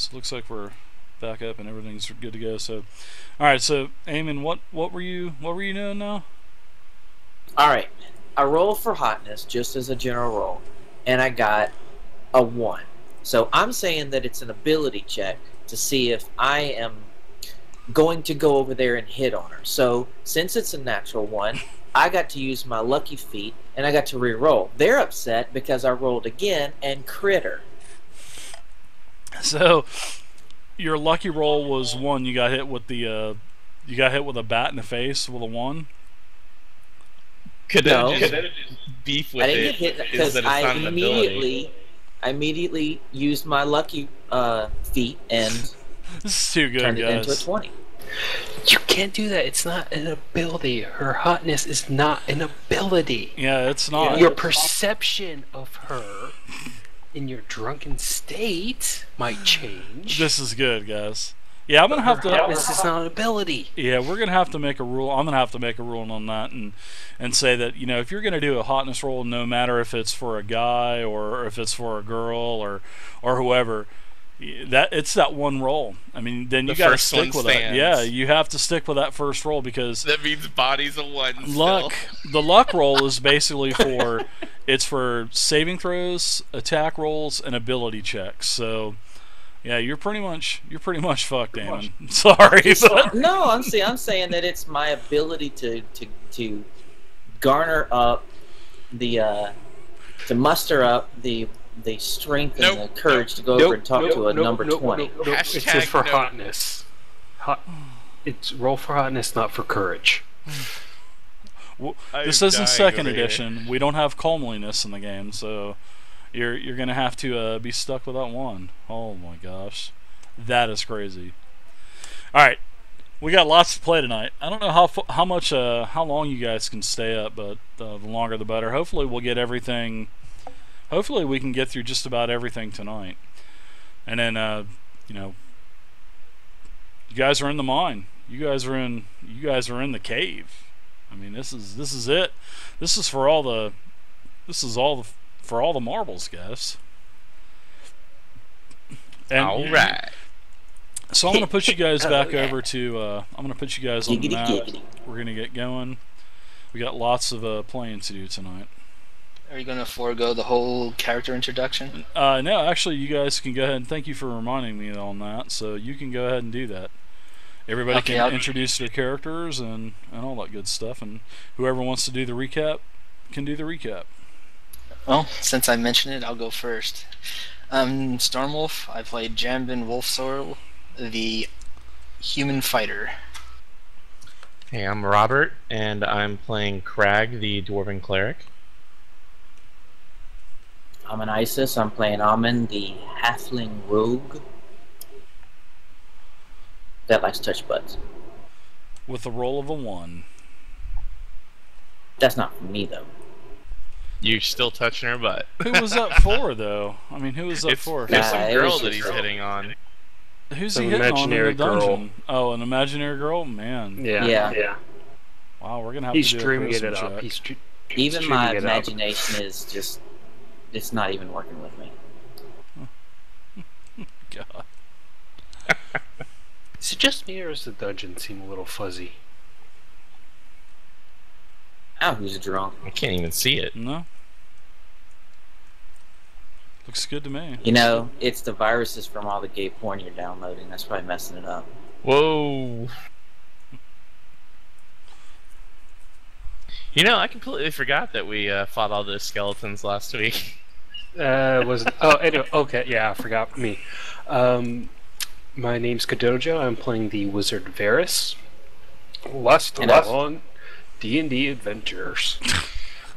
So it looks like we're back up and everything's good to go. So, all right. So, Eamon, what were you doing now? All right, I roll for hotness just as a general roll, and I got a 1. So I'm saying that it's an ability check to see if I am going to go over there and hit on her. So since it's a natural 1, I got to use my lucky feat, and I got to re-roll. They're upset because I rolled again and crit her. So, your lucky roll was 1. You got hit with the you got hit with a bat in the face with a 1. Could No. just beef with I didn't it get hit is because that it's I not an ability. immediately used my lucky feat and This is too good, turned it guys. into a 20. You can't do that. It's not an ability. Her hotness is not an ability. Yeah, it's not. Your perception of her in your drunken state might change. This is good, guys. Yeah, I'm gonna have to. Hotness is not an ability. Yeah, we're gonna have to make a rule. I'm gonna have to make a rule on that and say that, you know, if you're gonna do a hotness roll, no matter if it's for a guy or if it's for a girl or whoever, that it's that one roll. I mean, then you The gotta first stick one with that. stands. Yeah, you have to stick with that first roll because That means body's a 1 luck. still. The luck roll is basically for it's for saving throws, attack rolls, and ability checks. So. Yeah, you're pretty much fucked, Damon. Sorry, but No, I'm saying that it's my ability to garner up the to muster up the strength and the courage to go over and talk to a number 20. Nope. It's Hashtag just for no. hotness. It's roll for hotness, not for courage. this I'm isn't dying second over here. edition. We don't have comeliness in the game, so you're gonna have to be stuck with that 1. Oh my gosh, that is crazy. All right, we got lots to play tonight. I don't know how long you guys can stay up, but the longer the better. Hopefully we'll get everything. Hopefully we can get through just about everything tonight, and then you know, you guys are in the mine. You guys are in the cave. I mean, this is it. This is for all the marbles, guys. And All right. so I'm gonna put you guys back over to. I'm gonna put you guys on the Giggity, map. giggity. We're gonna get going. We got lots of playing to do tonight. Are you going to forego the whole character introduction? No, actually, you guys can go ahead and thank you for reminding me on that. So you can go ahead and do that. Everybody Okay, can I'll- introduce their characters and all that good stuff, and whoever wants to do the recap can do the recap. Well, since I mentioned it, I'll go first. Stormwolf. I played Jambin Wolfsorl, the human fighter. Hey, I'm Robert, and I'm playing Crag, the Dwarven Cleric. I'm an Isis. I'm playing Amen, the halfling rogue that likes touch butts. With a roll of a 1. That's not for me though. You're still touching her butt. Who was that for, though? I mean, who was that for? There's some it girl was that just he's girl. hitting on. Who's Some he hitting on in the imaginary girl. dungeon? Oh, an imaginary girl? Man. Yeah. Wow, we're gonna have He's to do a dreaming it charisma up. check. He's Even streaming my it up. imagination is just, it's not even working with me. God. Is it just me, or does the dungeon seem a little fuzzy? Oh, who's drunk? I can't even see it. No. Looks good to me. You know, it's the viruses from all the gay porn you're downloading. That's probably messing it up. Whoa. You know, I completely forgot that we fought all those skeletons last week. Was anyway, okay, yeah, I forgot me. My name's Kadoja. I'm playing the wizard Varus. Last on D&D adventures.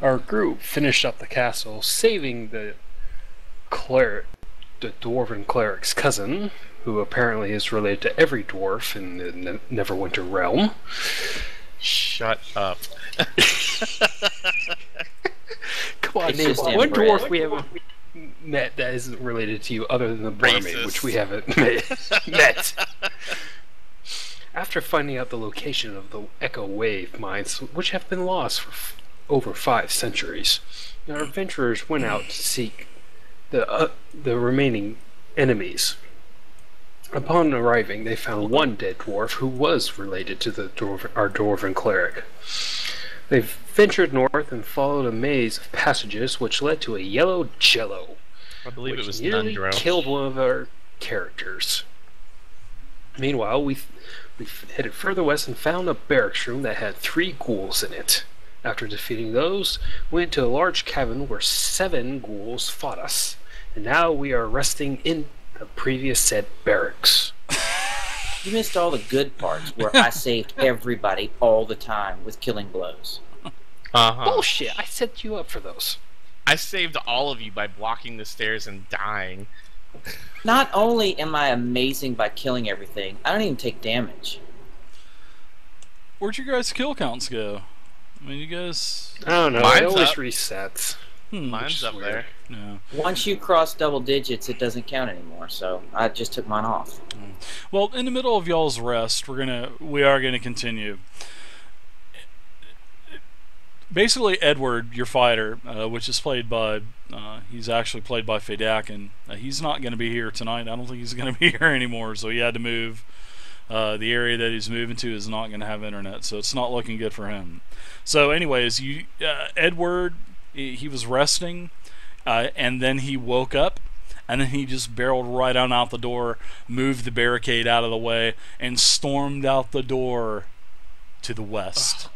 Our group finished up the castle, saving the dwarven cleric's cousin, who apparently is related to every dwarf in the Neverwinter realm. Shut up. Come on, It's name just one inbred. dwarf we haven't met that isn't related to you other than the barmaid, Racist. which we haven't met. After finding out the location of the Echo Wave mines, which have been lost for over 5 centuries, our adventurers went out to seek the remaining enemies. Upon arriving, they found one dead dwarf who was related to our dwarven cleric. They ventured north and followed a maze of passages which led to a yellow jello, I believe it was nearly Nundro. killed one of our characters. Meanwhile, we headed further west and found a barracks room that had 3 ghouls in it. After defeating those, we went to a large cavern where 7 ghouls fought us, and now we are resting in the previous said barracks. You missed all the good parts where I saved everybody all the time with killing blows. Bullshit! I set you up for those. I saved all of you by blocking the stairs and dying. Not only am I amazing by killing everything, I don't even take damage. Where'd your guys' kill counts go? I mean, you guys... I don't know, Mine's it always up. resets. Mine's up weird. there. Yeah. Once you cross double digits, it doesn't count anymore, so I just took mine off. Well, in the middle of y'all's rest, we are gonna continue. Basically, Edward, your fighter, which is played by, he's actually played by Fedakin. He's not going to be here tonight. I don't think he's going to be here anymore, so he had to move. The area that he's moving to is not going to have internet, so it's not looking good for him. So anyways, Edward, he was resting, and then he woke up, and then he just barreled right on out the door, moved the barricade out of the way, and stormed out the door to the west.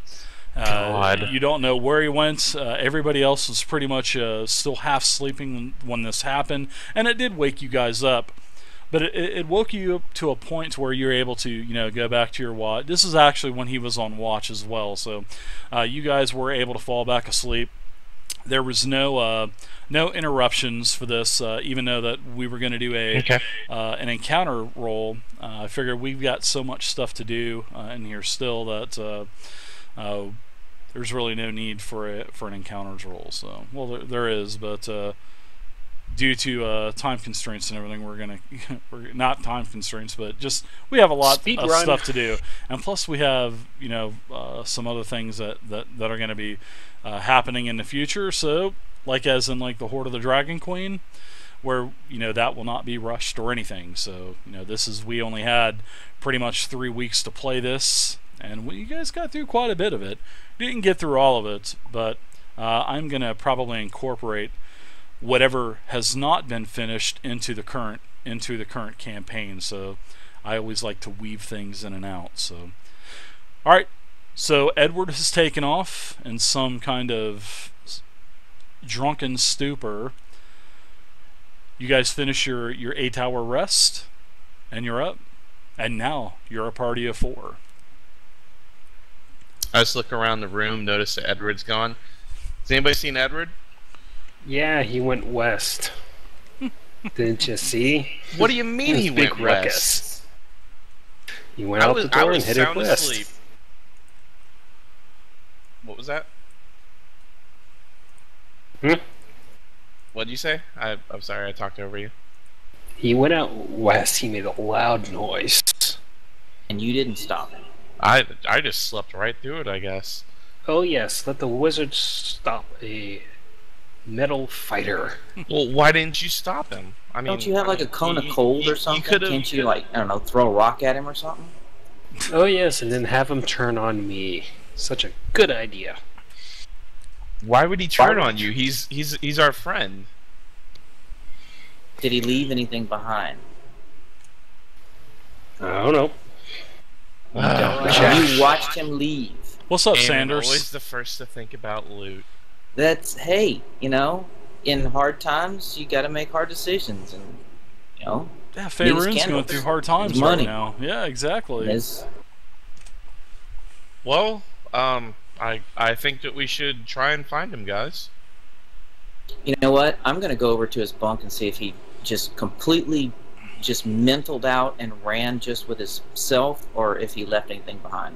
You don't know where he went. Everybody else was pretty much still half sleeping when this happened, and it did wake you guys up. But it woke you up to a point where you're able to, go back to your watch. This is actually when he was on watch as well, so you guys were able to fall back asleep. There was no interruptions for this, even though that we were going to do an encounter roll. I figured we've got so much stuff to do in here still that there's really no need for an encounters roll. So, well, there is, but due to time constraints and everything, we're not time constraints, but just we have a lot of stuff to do, and plus we have some other things that are going to be happening in the future. So, like as in like the Horde of the Dragon Queen, where that will not be rushed or anything. So we only had pretty much 3 weeks to play this. And you guys got through quite a bit of it. Didn't get through all of it, but I'm going to probably incorporate whatever has not been finished into the current campaign. So I always like to weave things in and out. So, all right. So Edward has taken off in some kind of drunken stupor. You guys finish your 8-hour rest, and you're up. And now you're a party of 4. I just look around the room, notice that Edward's gone. Has anybody seen Edward? Yeah, he went west. Didn't you see? What do you mean he went west? He went out the door and headed west. Asleep. What was that? What did you say? I'm sorry, I talked over you. He went out west. He made a loud noise. And you didn't stop him. I just slept right through it, I guess. Oh yes, let the wizard stop a metal fighter. Well, why didn't you stop him? I mean, don't you have like a cone of cold or something? Can't you like, I don't know, throw a rock at him or something? Oh yes, and then have him turn on me. Such a good idea. Why would he turn on you? He's our friend. Did he leave anything behind? I don't know. You watched him leave. What's up, And Sanders? Always the first to think about loot. That's, hey, in hard times you got to make hard decisions, and yeah, Faerun's going through hard times right now. Yeah, exactly. Well, I think that we should try and find him, guys. You know what? I'm going to go over to his bunk and see if he just completely just mentaled out and ran just with his self, or if he left anything behind.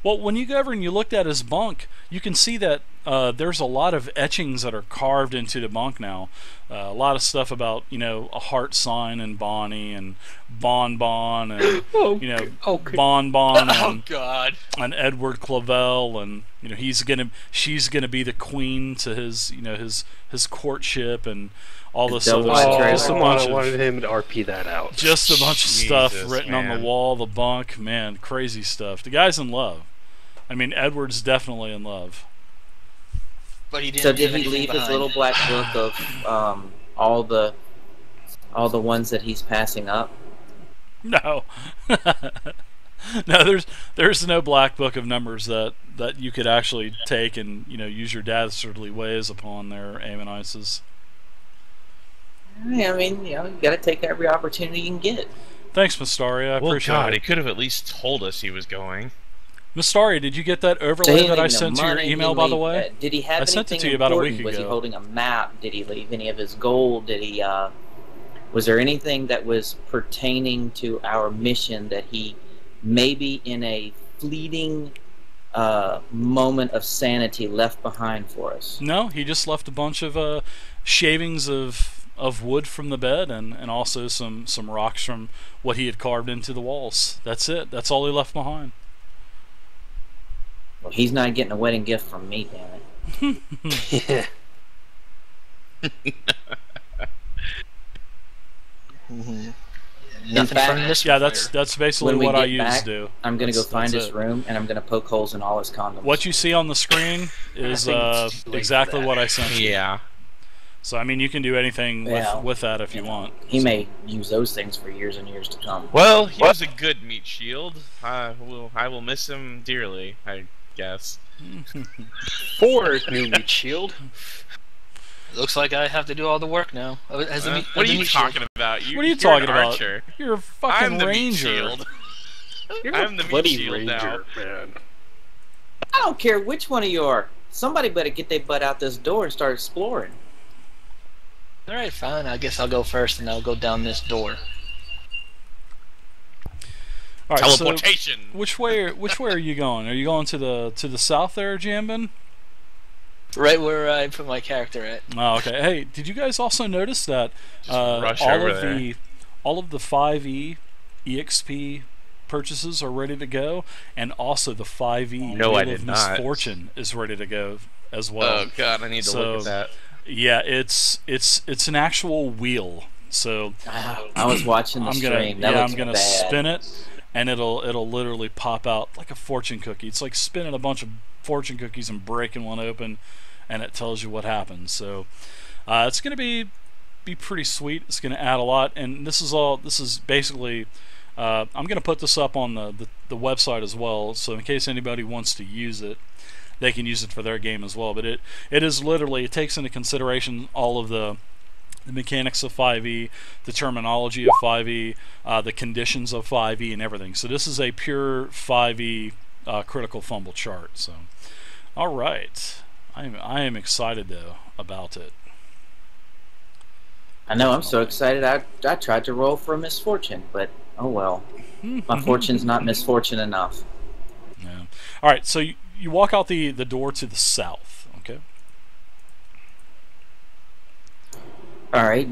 Well, when you go over and you looked at his bunk, you can see that there's a lot of etchings that are carved into the bunk now. A lot of stuff about, you know, a heart sign and Bonnie and Bon Bon and Bon Bon and, God. and Edward Clavel, and you know she's gonna be the queen to his, you know, his courtship and all this other stuff. Just a bunch I wanted him to RP that out. Just a bunch of stuff written on man. the wall, the bunk, man, crazy stuff. The guy's in love. I mean, Edward's definitely in love. But he didn't. So did he leave his little black book of all the ones that he's passing up? No. No, there's no black book of numbers that you could actually take and, you know, use your dastardly ways upon their Ammonites. I mean, you know, you got to take every opportunity you can get. Thanks, Mistari. I appreciate God, it. he could have at least told us he was going. Mistari, did you get that overlay that I sent to your email, by the way? Did he have I sent it anything to you about a week important? Was he ago. holding a map? Did he leave any of his gold? Did he? Was there anything that was pertaining to our mission that he, maybe in a fleeting moment of sanity, left behind for us? No, he just left a bunch of shavings of wood from the bed and also some rocks from what he had carved into the walls. That's it. That's all he left behind. Well, he's not getting a wedding gift from me, damn it. Nothing fact- from this. Yeah, that's basically When we what I get used back, to do. I'm gonna go That's- find that's his it. room and I'm gonna poke holes in all his condoms. What you see on the screen is think it's too late exactly for that. what I sent you. Yeah. So I mean, you can do anything Yeah. with that if you want. He may use those things for years and years to come. Well, he was a good meat shield. I will miss him dearly, I guess. 4 new meat shield. Looks like I have to do all the work now. As the meat, What as are the you meat shield. talking about? What are you you're talking an about? Archer. You're a fucking I'm the meat ranger. shield. You're I'm the a meat bloody shield now. ranger, man. I don't care which one of you are. Somebody better get their butt out this door and start exploring. All right, fine. I guess I'll go first, and I'll go down this door. All right, so Teleportation. which way are you going? Are you going to the south there, Jambin? Right where I put my character at. Oh, okay. Hey, did you guys also notice that rush all over of there. the 5e EXP purchases are ready to go, and also the 5e No, Wheel I of did not. Misfortune is ready to go as well. Oh god, I need to look at that. Yeah, it's an actual wheel. So I was watching the I'm stream. gonna That looks bad. spin it, and it'll literally pop out like a fortune cookie. It's like spinning a bunch of fortune cookies and breaking one open, and it tells you what happens. So it's gonna be pretty sweet. It's gonna add a lot, and this is basically. I'm gonna put this up on the website as well, so in case anybody wants to use it, they can use it for their game as well. But it is literally, it takes into consideration all of the mechanics of 5e, the terminology of 5e, the conditions of 5e, and everything. So this is a pure 5e critical fumble chart. So, all right, I am excited though about it. I know, I'm so excited. I tried to roll for a misfortune, but oh well. My fortune's not misfortune enough. Yeah. All right, so you walk out the door to the south. Okay. All right,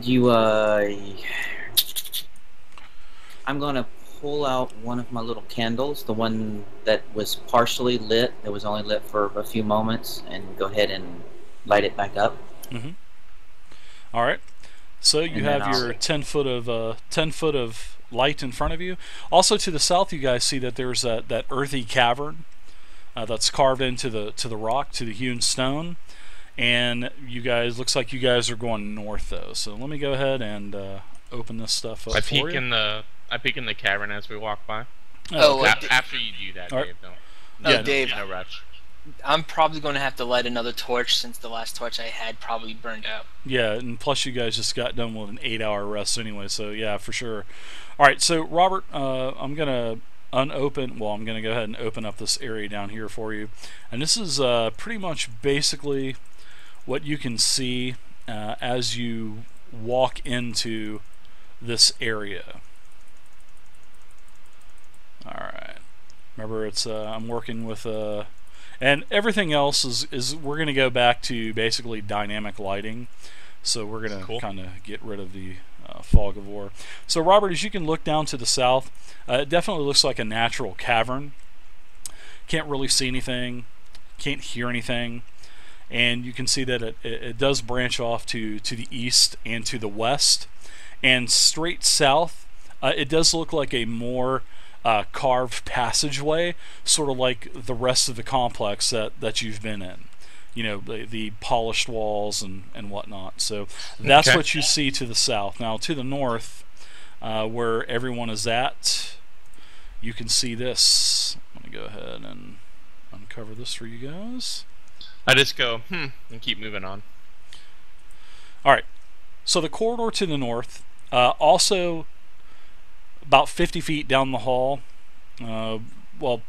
I'm gonna pull out one of my little candles, the one that was partially lit. It was only lit for a few moments, and go ahead and light it back up. Mm-hmm. All right. So you And then have your 10 foot of light in front of you. Also to the south, you guys see that there's that earthy cavern that's carved into the rock, to the hewn stone. And you guys, looks like you guys are going north though. So let me go ahead and open this stuff up I for peek you. in the cavern as we walk by. Oh, okay. After you do that, All right. Dave. Don't. No, Yeah, Dave, No rush. I'm probably going to have to light another torch since the last torch I had probably burned out. Yeah, and plus you guys just got done with an 8-hour rest anyway, so yeah, for sure. All right, so Robert, I'm gonna I'm gonna go ahead and open up this area down here for you, and this is pretty much basically what you can see as you walk into this area. All right. Remember, it's I'm working with And everything else is we're going to go back to basically dynamic lighting. So we're going to kind of get rid of the fog of war. So Robert, as you can look down to the south, it definitely looks like a natural cavern. Can't really see anything, can't hear anything, and you can see that it does branch off to the east and to the west, and straight south. It does look like a more carved passageway, sort of like the rest of the complex that you've been in. You know, the polished walls and whatnot. So that's what you see to the south. Now to the north, where everyone is at, you can see this. I'm going to go ahead and uncover this for you guys. I just go, and keep moving on. Alright, so the corridor to the north, also about 50 feet down the hall, well,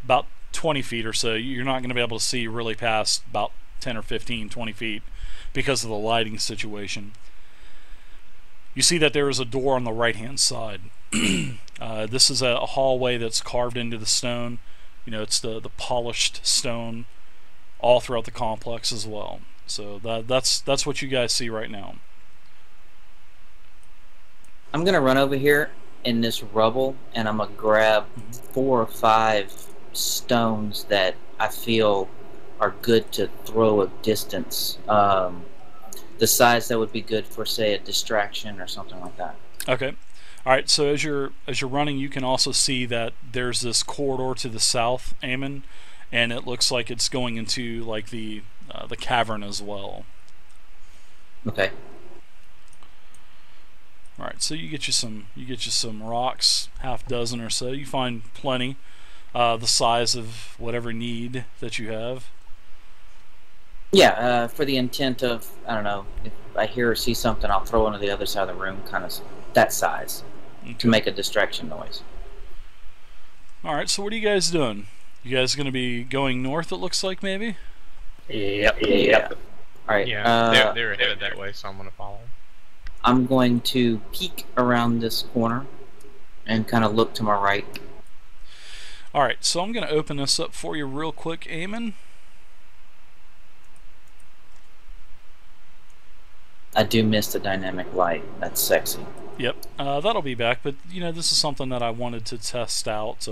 about 20 feet or so, you're not going to be able to see really past about 10 or 15, 20 feet because of the lighting situation. You see that there is a door on the right-hand side. This is a hallway that's carved into the stone. You know, it's the polished stone all throughout the complex as well. So that's what you guys see right now. I'm gonna run over here in this rubble, and I'm gonna grab 4 or 5 stones that I feel are good to throw a distance. The size that would be good for, say, a distraction or something like that. Okay. All right. So as you're running, you can also see that there's this corridor to the south, Eamon, and it looks like it's going into like the cavern as well. Okay. All right. So you get you some rocks, half dozen or so. You find plenty, the size of whatever need that you have. Yeah, for the intent of, I don't know, if I hear or see something, I'll throw it on the other side of the room, kind of that size, to make a distraction noise. All right, so what are you guys doing? You guys going to be going north, it looks like, maybe? Yep. All right. Yeah, they're headed that way, so I'm going to follow. I'm going to peek around this corner and kind of look to my right. All right, so I'm going to open this up for you real quick, Eamon. I do miss the dynamic light. That's sexy. Yep, that'll be back, but you know, this is something that I wanted to test out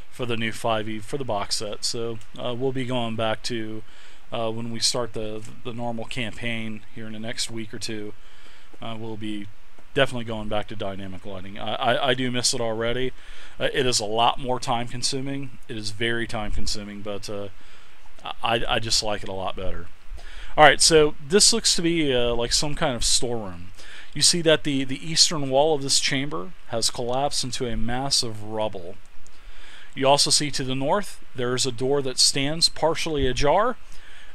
for the new 5e for the box set. So we'll be going back to when we start the normal campaign here in the next week or two. We'll be definitely going back to dynamic lighting. I do miss it already. It is a lot more time consuming. It is very time consuming, but I just like it a lot better. Alright, so this looks to be like some kind of storeroom. You see that the eastern wall of this chamber has collapsed into a mass of rubble. You also see to the north there is a door that stands partially ajar,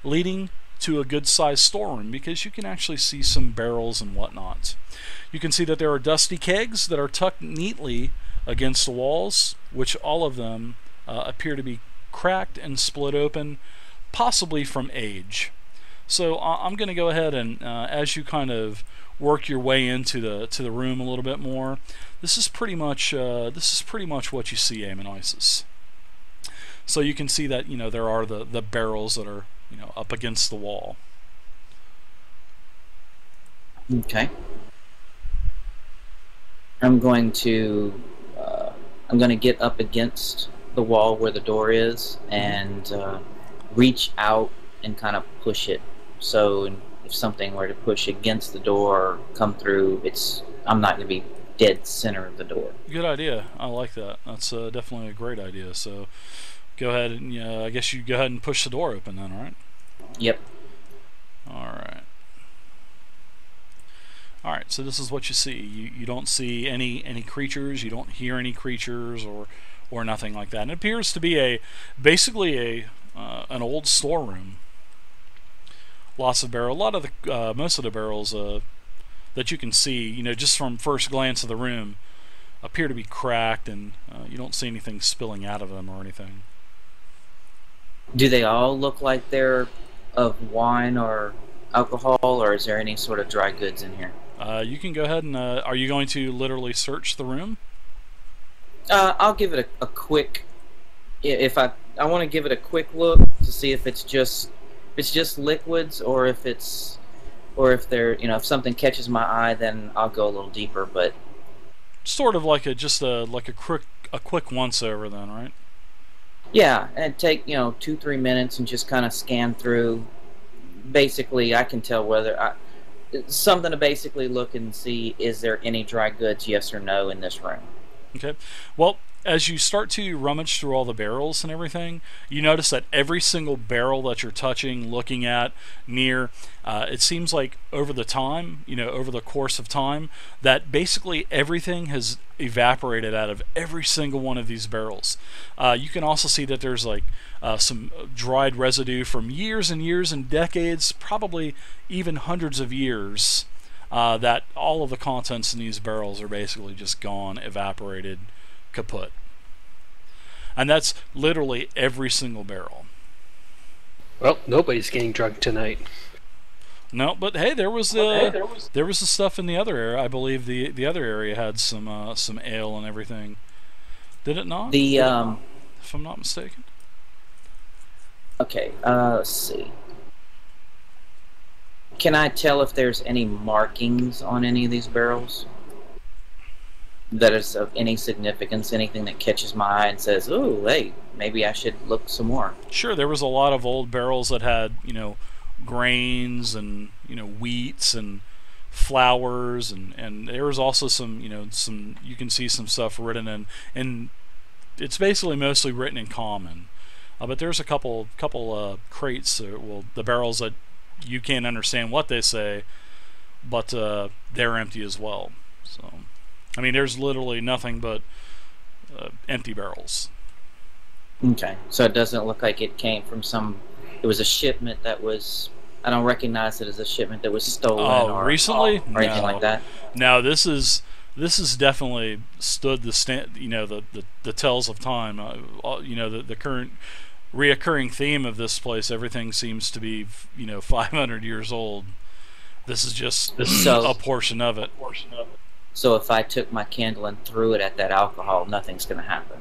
leading to a good-sized storeroom because you can actually see some barrels and whatnot. You can see that there are dusty kegs that are tucked neatly against the walls, which all of them appear to be cracked and split open, possibly from age. So I'm going to go ahead and as you kind of work your way into the room a little bit more, this is pretty much what you see, Amonisis. So you can see that, you know, there are the barrels that are, you know, up against the wall. Okay. I'm going to get up against the wall where the door is and reach out and kind of push it. So if something were to push against the door or come through, I'm not going to be dead center of the door. Good idea. I like that. That's definitely a great idea. So go ahead and I guess you go ahead and push the door open then, all right? Yep. All right. All right. So this is what you see. You don't see any creatures. You don't hear any creatures or nothing like that. And it appears to be basically an old storeroom. Lots of barrels. A lot of the most of the barrels that you can see, you know, just from first glance of the room, appear to be cracked, and you don't see anything spilling out of them or anything. Do they all look like they're of wine or alcohol, or is there any sort of dry goods in here? You can go ahead and are you going to literally search the room? I'll give it a quick. If I to give it a quick look to see if it's just liquids, or if they're, if something catches my eye, then I'll go a little deeper. But Sort of like a quick once over then, right? yeah, and take 2-3 minutes and just kind of scan through. Basically, I can tell something to basically look and see, is there any dry goods, yes or no, in this room. Okay. Well, as you start to rummage through all the barrels and everything, you notice that every single barrel that you're touching, looking at, near, it seems like over the course of time, that basically everything has evaporated out of every single one of these barrels. You can also see that there's like some dried residue from years and years and decades, probably even hundreds of years, that all of the contents in these barrels are basically just gone, evaporated, kaput. And that's literally every single barrel. Well, nobody's getting drunk tonight. No, but hey, there was the stuff in the other area. I believe the other area had some ale and everything. Did it not? If I'm not mistaken. Okay, let's see. Can I tell if there's any markings on any of these barrels that is of any significance? Anything that catches my eye and says, "Ooh, hey, maybe I should look some more"? Sure, there was a lot of old barrels that had, grains and, wheats and flours, and there was also some, you can see some stuff written in, and it's basically mostly written in common. But there's a couple crates, the barrels that you can't understand what they say, but they're empty as well. So, I mean, there's literally nothing but empty barrels. Okay, so it doesn't look like it came from it was a shipment that was, I don't recognize it as a shipment that was stolen or recently? Or anything like that? No, this is definitely stood the tells of time. The current reoccurring theme of this place, everything seems to be 500 years old. This is just a portion of it. So if I took my candle and threw it at that alcohol, nothing's going to happen.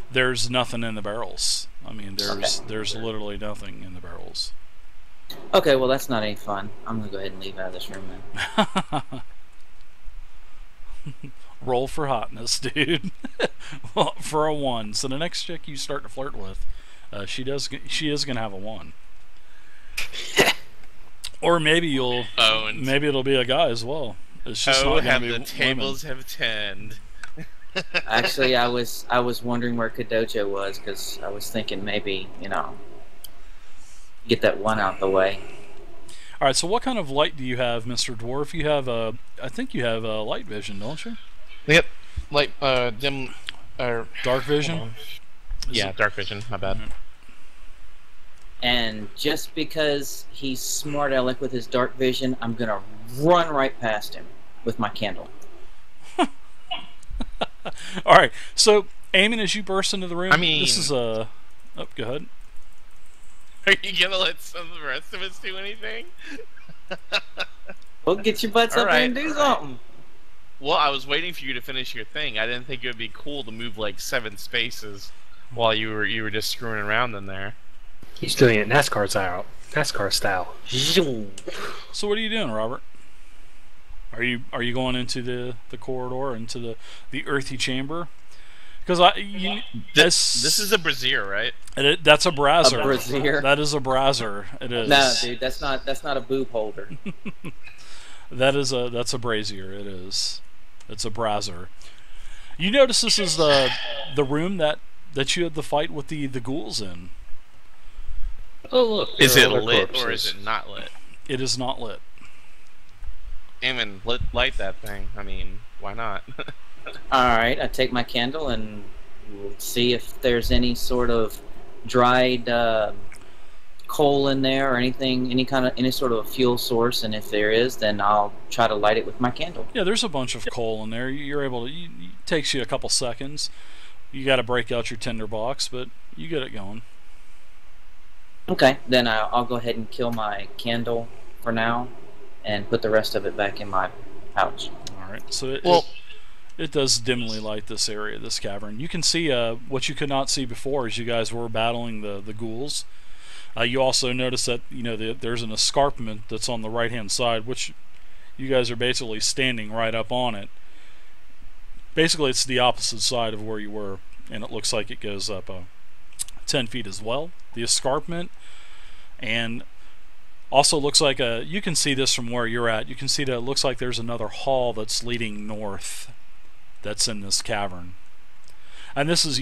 There's nothing in the barrels. I mean, there's literally nothing in the barrels. Okay, well that's not any fun. I'm going to go ahead and leave out of this room then. Roll for hotness, dude. Well, for a 1. So the next chick you start to flirt with, she is gonna have a 1. Or maybe maybe it'll be a guy as well. It's just not gonna be the tables have turned. Actually, I was wondering where Kadojo was, because I was thinking maybe get that 1 out the way. All right. So what kind of light do you have, Mr. Dwarf? You have I think you have light vision, don't you? Yep. Light, dim, dark vision. Yeah, dark vision. My bad. Mm-hmm. And just because he's smart aleck with his dark vision, I'm gonna run right past him with my candle. All right. So, Eamon, as you burst into the room, I mean, this is a. Oh, go ahead. Are you gonna let some of the rest of us do anything? Well, get your butts up there and do something. Well, I was waiting for you to finish your thing. I didn't think it would be cool to move like 7 spaces while you were just screwing around in there. He's doing it NASCAR style. So what are you doing, Robert? Are you going into the corridor, into the earthy chamber? Because this is a brazier, right? That's a brazier. A brazier? That is a brazier. It is. No, dude, that's not a boob holder. That's a brazier. It is. It's a brazier. You notice this is the room that you had the fight with the ghouls in. Oh look! Is it lit or is it not lit? It is not lit. Eamon, light that thing. I mean, why not? Alright, I take my candle and we'll see if there's any sort of dried coal in there or anything, any sort of a fuel source, and if there is, then I'll try to light it with my candle. Yeah, there's a bunch of coal in there. You're able to. It takes you a couple seconds. You got to break out your tinder box, but you get it going. Okay, then I'll go ahead and kill my candle for now, and put the rest of it back in my pouch. All right. So it does dimly light this area, this cavern. You can see what you could not see before as you guys were battling the ghouls. You also notice that there's an escarpment that's on the right hand side, which you guys are basically standing right up on it. Basically, it's the opposite side of where you were, and it looks like it goes up 10 feet as well. The escarpment, and also looks like you can see this from where you're at. You can see that it looks like there's another hall that's leading north that's in this cavern. And this is,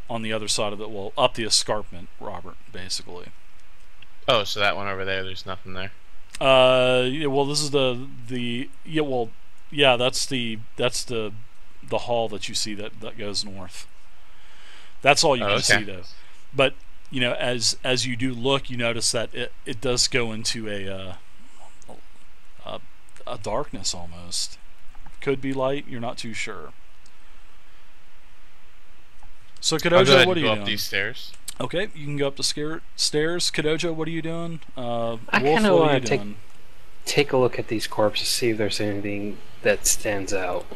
on the other side of it, well, up the escarpment, Robert, basically. Oh, so that one over there, there's nothing there. Yeah, well, this is that's the hall that you see that goes north. That's all you can see, though. But as you do look, you notice that it does go into a darkness almost. Could be light. You're not too sure. So Kadoja, what are you doing? Up these stairs. Okay, you can go up the stairs. Kadoja, what are you doing? I kind of want to take a look at these corpses, see if there's anything that stands out.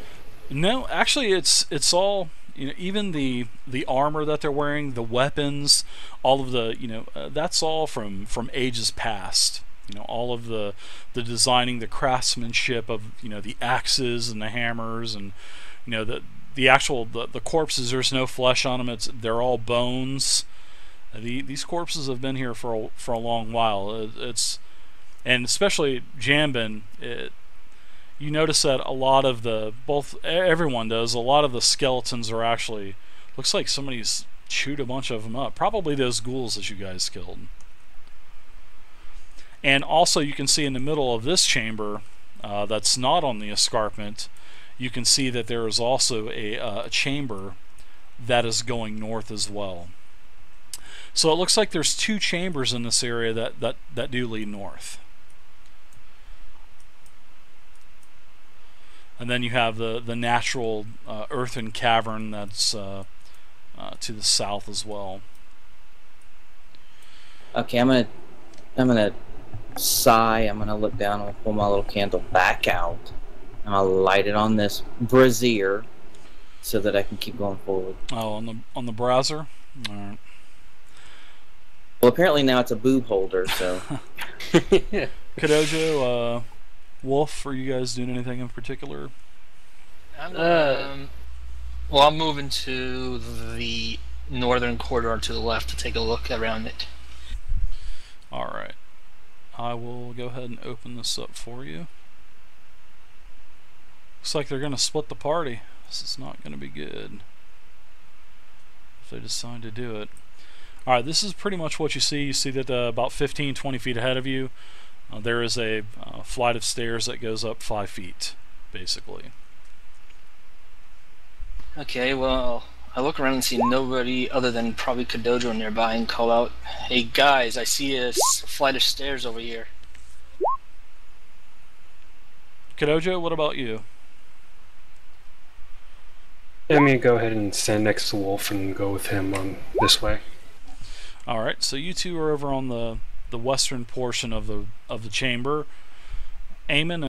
No, actually, it's all even the armor that they're wearing, the weapons, all of the that's all from ages past. All of the designing, the craftsmanship of the axes and the hammers, and the actual corpses. There's no flesh on them. They're all bones. These corpses have been here for a long while. And especially Jambin, you notice that a lot of everyone does. A lot of the skeletons are actually, looks like somebody's chewed a bunch of them up. Probably those ghouls that you guys killed. And also you can see in the middle of this chamber, that's not on the escarpment, you can see that there is also a chamber that is going north as well. So it looks like there's two chambers in this area that do lead north. And then you have the natural earthen cavern that's to the south as well. Okay, I'm gonna sigh. I'm gonna look down and pull my little candle back out. I'm gonna light it on this brazier so that I can keep going forward. Oh, on the browser. All right. Well, apparently now it's a boob holder. So, Kadojo, Wolf, are you guys doing anything in particular? I'm moving to the northern corridor to the left to take a look around it. Alright. I will go ahead and open this up for you. Looks like they're going to split the party. This is not going to be good if they decide to do it. Alright, this is pretty much what you see. You see that about 15-20 feet ahead of you, there is a flight of stairs that goes up 5 feet, basically. Okay, well, I look around and see nobody other than probably Kadojo nearby and call out, "Hey guys, I see a flight of stairs over here." Kadojo, what about you? I'm gonna go ahead and stand next to Wolf and go with him on this way. Alright, so you two are over on the western portion of the chamber. Eamon